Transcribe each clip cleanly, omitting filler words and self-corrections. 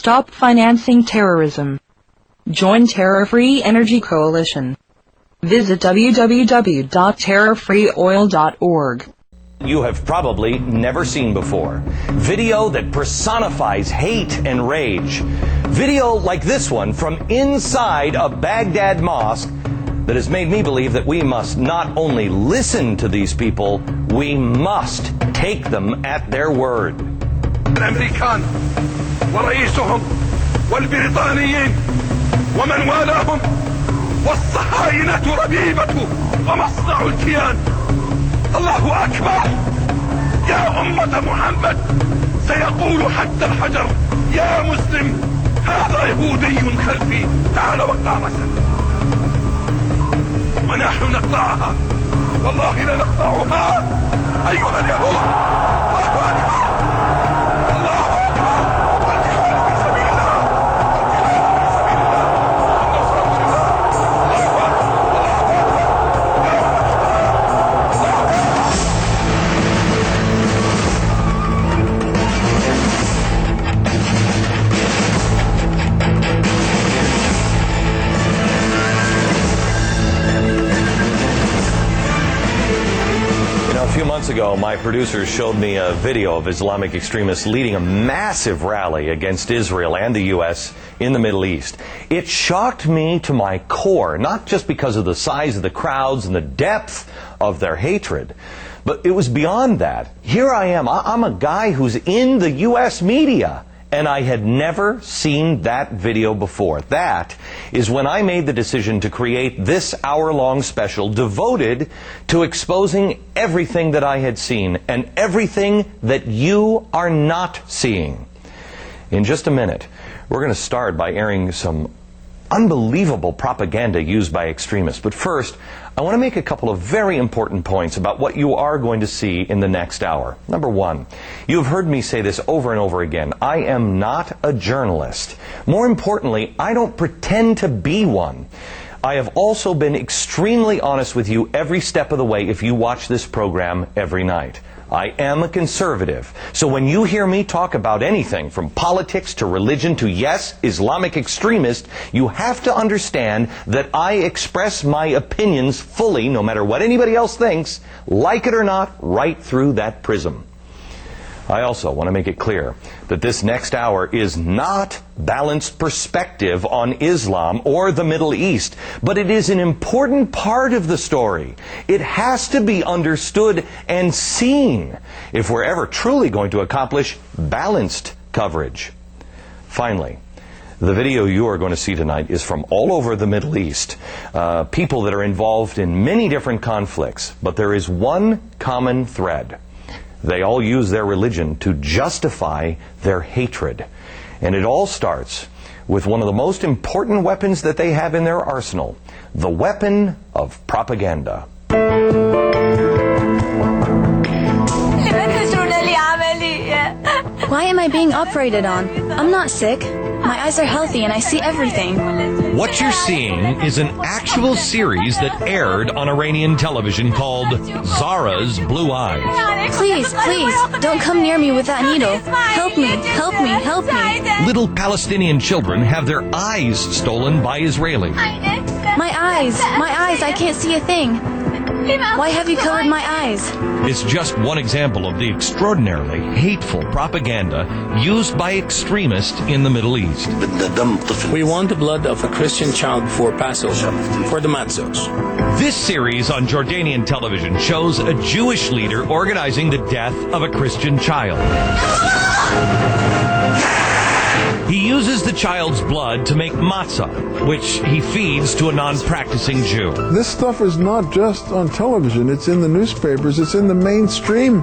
Stop financing terrorism. Join Terror-Free Energy Coalition. Visit www.TerrorFreeOil.org. You have probably never seen before. Video that personifies hate and rage. Video like this one from inside a Baghdad mosque that has made me believe that we must not only listen to these people, we must take them at their word. الأمريكان ورئيسهم والبريطانيين ومن والاهم والصهاينة ربيبة ومصنع الكيان. الله أكبر. يا أمة محمد سيقول حتى الحجر يا مسلم هذا يهودي خلفي تعال وقع مسا. ونحن نقطعها والله لا نقطعها أيها اليهود. الله أكبر. الله أكبر. الجهاد في سبيل الله. A few months ago, my producers showed me a video of Islamic extremists leading a massive rally against Israel and the U.S. in the Middle East. It shocked me to my core, not just because of the size of the crowds and the depth of their hatred, but it was beyond that. Here I am. I'm a guy who's in the U.S. media, and I had never seen that video before. That is when I made the decision to create this hour-long special devoted to exposing everything that I had seen and everything that you are not seeing. In just a minute, we're going to start by airing some unbelievable propaganda used by extremists. But first, I want to make a couple of very important points about what you are going to see in the next hour. Number one, you've heard me say this over and over again. I am not a journalist. More importantly, I don't pretend to be one. I have also been extremely honest with you every step of the way if you watch this program every night. I am a conservative. So when you hear me talk about anything from politics to religion to, yes, Islamic extremist, you have to understand that I express my opinions fully, no matter what anybody else thinks, like it or not, right through that prism. I also want to make it clear that this next hour is not balanced perspective on Islam or the Middle East, but it is an important part of the story. It has to be understood and seen if we're ever truly going to accomplish balanced coverage. Finally, the video you are going to see tonight is from all over the Middle East. People that are involved in many different conflicts, but there is one common thread. They all use their religion to justify their hatred. And it all starts with one of the most important weapons that they have in their arsenal, the weapon of propaganda. Why am I being operated on? I'm not sick. My eyes are healthy and I see everything. What you're seeing is an actual series that aired on Iranian television called Zara's Blue Eyes. Please, please, don't come near me with that needle. Help me, help me, help me. Little Palestinian children have their eyes stolen by Israelis. My eyes, I can't see a thing. Why have you covered my eyes? It's just one example of the extraordinarily hateful propaganda used by extremists in the Middle East. We want the blood of a Christian child before Passover, for the matzos. This series on Jordanian television shows a Jewish leader organizing the death of a Christian child. He uses the child's blood to make matzah, which he feeds to a non-practicing Jew. This stuff is not just on television. It's in the newspapers. It's in the mainstream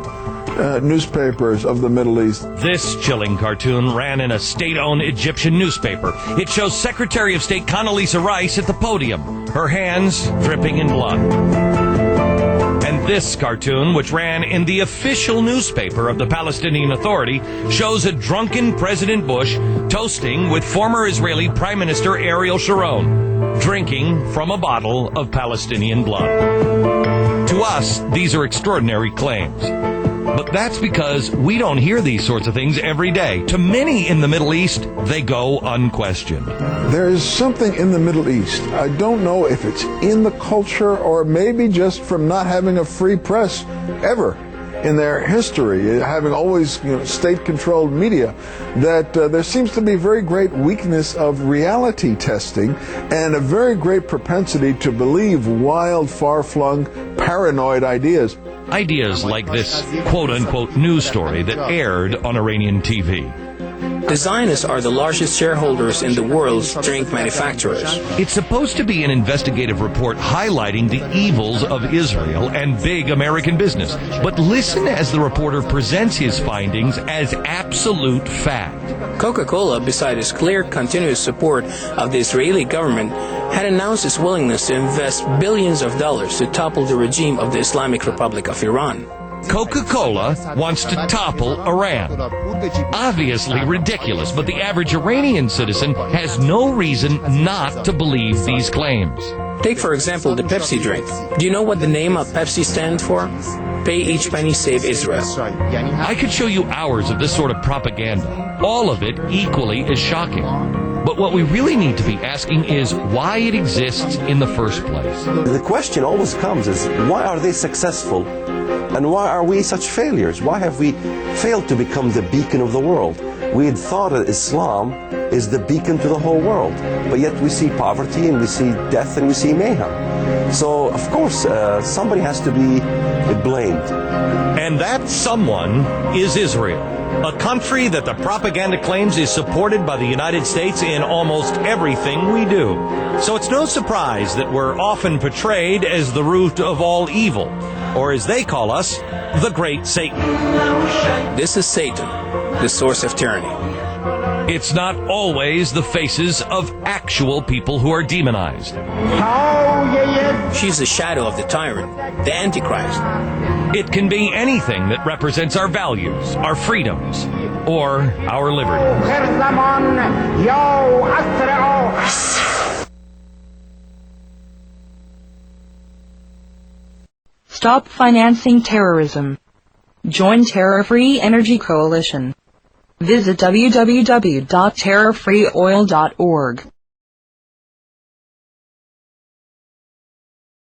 newspapers of the Middle East. This chilling cartoon ran in a state-owned Egyptian newspaper. It shows Secretary of State Condoleezza Rice at the podium, her hands dripping in blood. And this cartoon, which ran in the official newspaper of the Palestinian Authority, shows a drunken President Bush toasting with former Israeli Prime Minister Ariel Sharon, drinking from a bottle of Palestinian blood. To us, these are extraordinary claims. But that's because we don't hear these sorts of things every day. To many in the Middle East, they go unquestioned. There is something in the Middle East. I don't know if it's in the culture or maybe just from not having a free press ever in their history, having always state-controlled media, that there seems to be very great weakness of reality testing and a very great propensity to believe wild, far-flung, paranoid ideas. Ideas like this quote-unquote news story that aired on Iranian TV. The Zionists are the largest shareholders in the world's drink manufacturers. It's supposed to be an investigative report highlighting the evils of Israel and big American business. But listen as the reporter presents his findings as absolute fact. Coca-Cola, besides its clear continuous support of the Israeli government, had announced its willingness to invest billions of dollars to topple the regime of the Islamic Republic of Iran. Coca-Cola wants to topple Iran. Obviously ridiculous, but the average Iranian citizen has no reason not to believe these claims. Take, for example, the Pepsi drink. Do you know what the name of Pepsi stands for? Pay each penny, save Israel. I could show you hours of this sort of propaganda, all of it equally as shocking. But what we really need to be asking is why it exists in the first place. The question always comes is, why are they successful? And why are we such failures? Why have we failed to become the beacon of the world? We had thought that Islam is the beacon to the whole world, but yet we see poverty and we see death and we see mayhem. So, of course, somebody has to be blamed. And that someone is Israel, a country that the propaganda claims is supported by the United States in almost everything we do. So it's no surprise that we're often portrayed as the root of all evil, or as they call us, the Great Satan. This is Satan, the source of tyranny. It's not always the faces of actual people who are demonized. She's the shadow of the tyrant, the Antichrist. It can be anything that represents our values, our freedoms, or our liberties. Stop financing terrorism. Join Terror-Free Energy Coalition. Visit www.TerrorFreeOil.org.